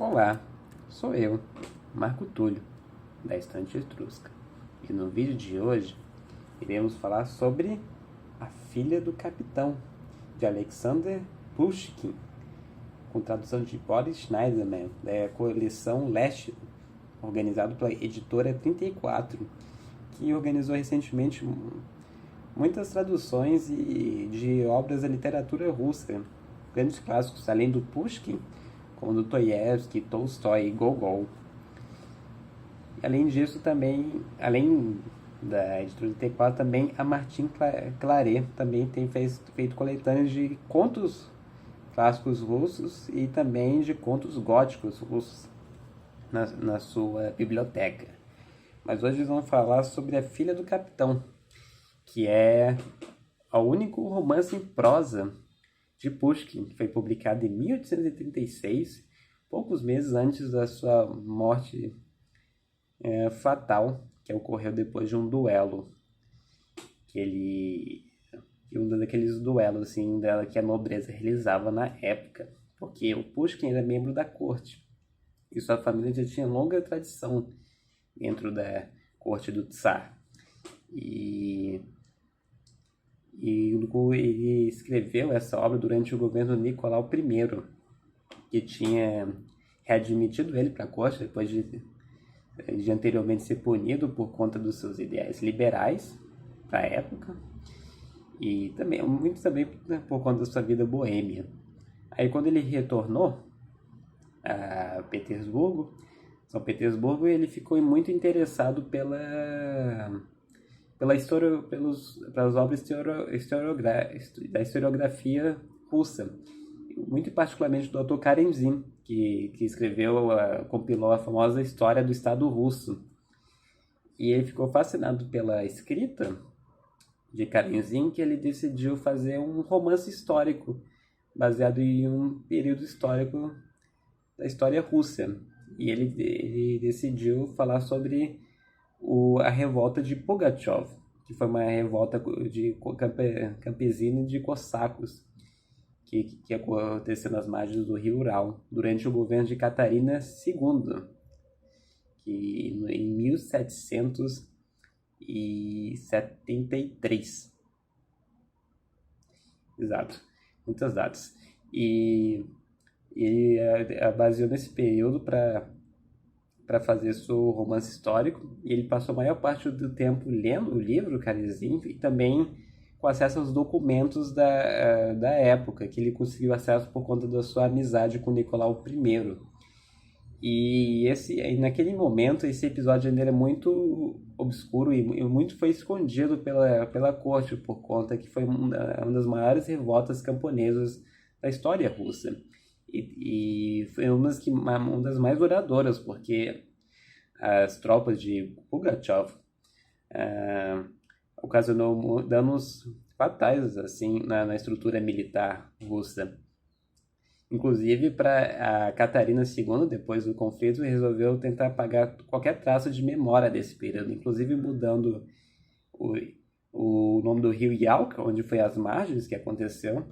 Olá, sou eu, Marco Túlio, da Estante Etrusca, e no vídeo de hoje iremos falar sobre A Filha do Capitão, de Alexander Pushkin, com tradução de Boris Schneiderman, da coleção Leste, organizado pela editora 34, que organizou recentemente muitas traduções de obras da literatura russa, grandes clássicos, além do Pushkin, como Dostoiévski, Tolstói e Gogol. Além disso, também, além da editora 34, também a Martin Claret também tem feito coletâneas de contos clássicos russos e também de contos góticos russos na sua biblioteca. Mas hoje vamos falar sobre A Filha do Capitão, que é o único romance em prosa de Pushkin, que foi publicado em 1836, poucos meses antes da sua morte fatal, que ocorreu depois de um duelo, um daqueles duelos assim, que a nobreza realizava na época, porque o Pushkin era membro da corte, e sua família já tinha longa tradição dentro da corte do Tsar. E ele escreveu essa obra durante o governo Nicolau I, que tinha readmitido ele para a corte depois de anteriormente ser punido por conta dos seus ideais liberais para a época, e também muito também por conta da sua vida boêmia. Aí quando ele retornou a São Petersburgo, ele ficou muito interessado pelas obras da historiografia russa, muito particularmente do Dr. Karenzin, que compilou a famosa História do Estado Russo. E ele ficou fascinado pela escrita de Karenzin, que ele decidiu fazer um romance histórico, baseado em um período histórico da história russa. E ele decidiu falar sobre a revolta de Pugachev, que foi uma revolta de campesina de cossacos, que aconteceu nas margens do rio Ural, durante o governo de Catarina II, que em 1773. Exato, muitas datas. E ele baseou nesse período para fazer seu romance histórico, e ele passou a maior parte do tempo lendo o livro Karenzin e também com acesso aos documentos da época, que ele conseguiu acesso por conta da sua amizade com Nicolau I. E naquele momento, esse episódio ainda era muito obscuro e muito foi escondido pela corte, por conta que foi uma das maiores revoltas camponesas da história russa. E foi uma das mais duradouras, porque as tropas de Pugachev ocasionou danos fatais assim, na estrutura militar russa. Inclusive, para a Catarina II, depois do conflito, resolveu tentar apagar qualquer traço de memória desse período, inclusive mudando o nome do rio Yalka, onde foi as margens que aconteceu,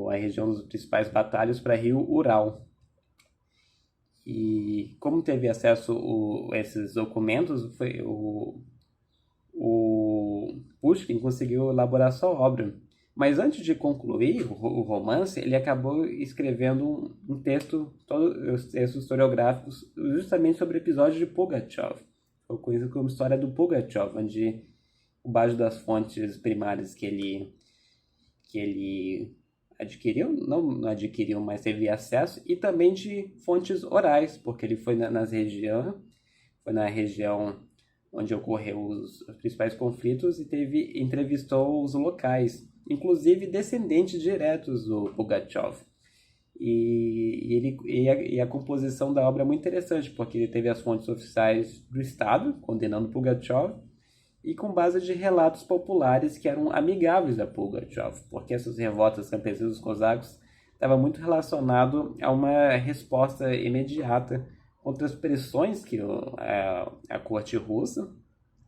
a região dos principais batalhas, para rio Ural. E como teve acesso a esses documentos, o Pushkin conseguiu elaborar sua obra. Mas antes de concluir o romance, ele acabou escrevendo um texto, todos os textos historiográficos, justamente sobre o episódio de Pugachev. Foi conhecido como História do Pugachev, onde, com base das fontes primárias que ele adquiriu, não adquiriu, mas teve acesso, e também de fontes orais, porque ele foi na região onde ocorreu os principais conflitos e entrevistou os locais, inclusive descendentes diretos do Pugachev. E a composição da obra é muito interessante, porque ele teve as fontes oficiais do Estado, condenando Pugachev, e com base de relatos populares que eram amigáveis a Pugachev, porque essas revoltas campesinas dos cosacos estavam muito relacionado a uma resposta imediata contra as pressões que a corte russa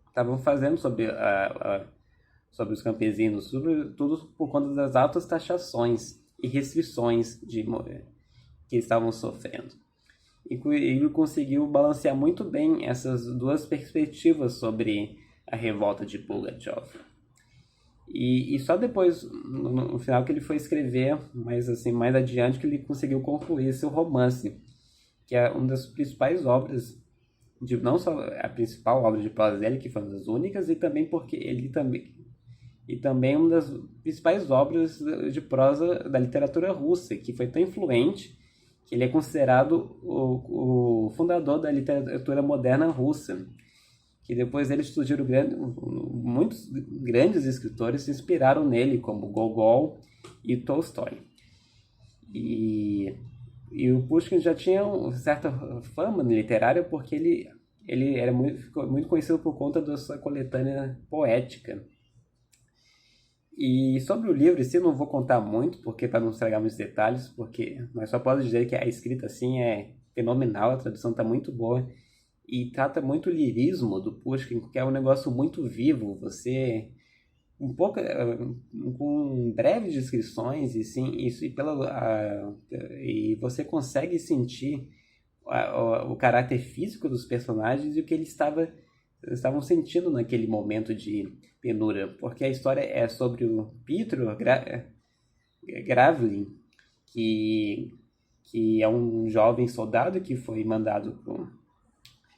estavam fazendo sobre os campesinos, sobretudo por conta das altas taxações e restrições que estavam sofrendo. ele conseguiu balancear muito bem essas duas perspectivas sobre a revolta de Pugachev. E só depois, no final, que ele foi escrever, mas assim, mais adiante, que ele conseguiu concluir seu romance, que é uma das principais obras, não só a principal obra de prosa dele, que foi uma das únicas, e também porque ele também uma das principais obras de prosa da literatura russa, que foi tão influente que ele é considerado o fundador da literatura moderna russa. Que depois dele surgiram muitos grandes escritores se inspiraram nele, como Gogol e Tolstói. E o Pushkin já tinha uma certa fama literária porque ele ficou muito conhecido por conta da sua coletânea poética. E sobre o livro em si, não vou contar muito, porque para não estragar muitos detalhes, mas só posso dizer que a escrita assim é fenomenal, a tradução está muito boa e trata muito o lirismo do Pushkin, que é um negócio muito vivo. Você com breves descrições e sim isso e você consegue sentir o caráter físico dos personagens e o que eles estavam sentindo naquele momento de penúria, porque a história é sobre o Piotr Gravlin, que é um jovem soldado que foi mandado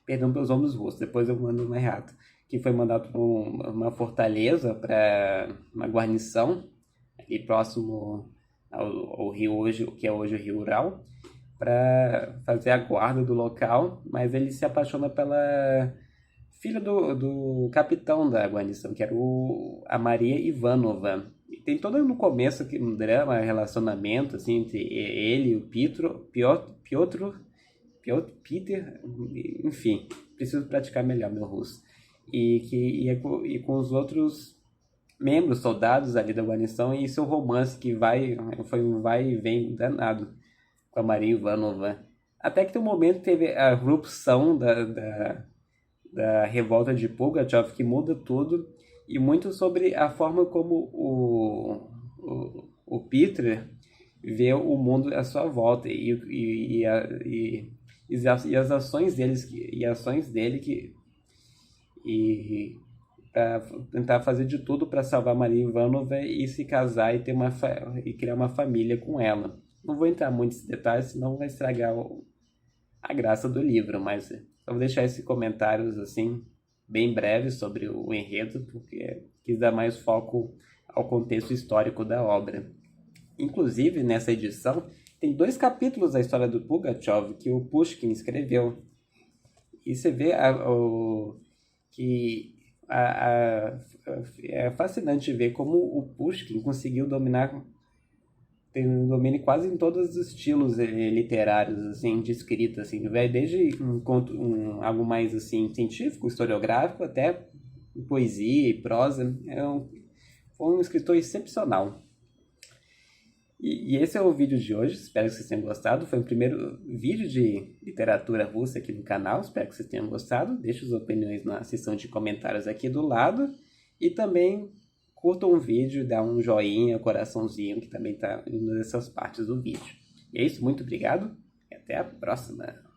perdão pelos nomes russos, depois eu mando uma errata, que foi mandado para uma fortaleza, para uma guarnição ali próximo ao rio hoje, que é hoje o Rio Ural, para fazer a guarda do local, mas ele se apaixona pela filha do capitão da guarnição, que era a Maria Ivanova. E tem todo no começo aqui um drama, relacionamento assim, entre ele e o Peter, enfim, preciso praticar melhor meu russo. E com os outros membros, soldados ali da guarnição, e seu romance que foi um vai e vem danado com a Maria Ivanova. Até que tem um momento que teve a erupção da revolta de Pugachev, que muda tudo, e muito sobre a forma como o Peter vê o mundo à sua volta e as ações dele para tentar fazer de tudo para salvar Maria Ivanova e se casar e e criar uma família com ela. Não vou entrar muito nesses detalhes, senão vai estragar a graça do livro, mas eu vou deixar esses comentários assim bem breves sobre o enredo, porque quis dar mais foco ao contexto histórico da obra. Inclusive, nessa edição, tem 2 capítulos da história do Pugachev que o Pushkin escreveu. E você vê que é fascinante ver como o Pushkin conseguiu tem um domínio quase em todos os estilos literários assim, de escrita, assim, vai desde algo mais assim, científico, historiográfico, até poesia e prosa. Foi um escritor excepcional. E esse é o vídeo de hoje, espero que vocês tenham gostado. Foi o primeiro vídeo de literatura russa aqui no canal, espero que vocês tenham gostado. Deixe suas opiniões na seção de comentários aqui do lado. E também curtam o vídeo, dá um joinha, coraçãozinho, que também está em uma dessas partes do vídeo. E é isso, muito obrigado e até a próxima!